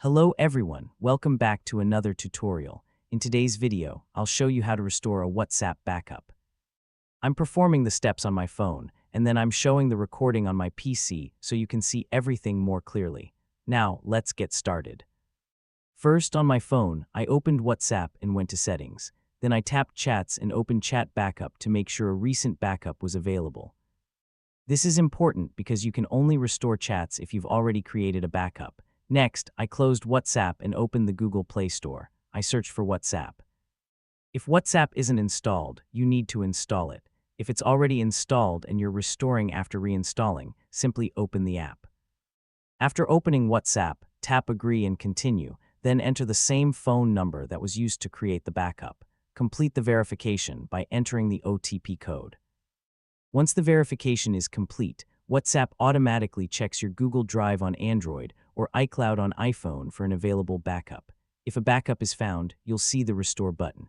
Hello everyone, welcome back to another tutorial. In today's video, I'll show you how to restore a WhatsApp backup. I'm performing the steps on my phone, and then I'm showing the recording on my PC so you can see everything more clearly. Now, let's get started. First, on my phone, I opened WhatsApp and went to Settings. Then I tapped Chats and opened Chat Backup to make sure a recent backup was available. This is important because you can only restore chats if you've already created a backup. Next, I closed WhatsApp and opened the Google Play Store. I searched for WhatsApp. If WhatsApp isn't installed, you need to install it. If it's already installed and you're restoring after reinstalling, simply open the app. After opening WhatsApp, tap Agree and Continue, then enter the same phone number that was used to create the backup. Complete the verification by entering the OTP code. Once the verification is complete, WhatsApp automatically checks your Google Drive on Android or iCloud on iPhone for an available backup. If a backup is found, you'll see the Restore button.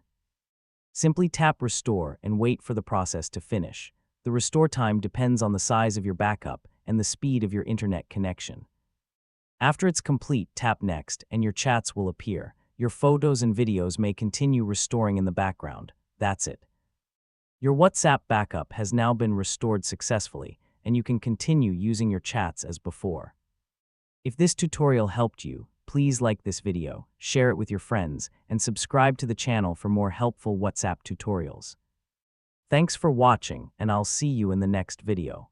Simply tap Restore and wait for the process to finish. The restore time depends on the size of your backup and the speed of your internet connection. After it's complete, tap Next and your chats will appear. Your photos and videos may continue restoring in the background. That's it. Your WhatsApp backup has now been restored successfully, and you can continue using your chats as before. If this tutorial helped you, please like this video, share it with your friends, and subscribe to the channel for more helpful WhatsApp tutorials. Thanks for watching, and I'll see you in the next video.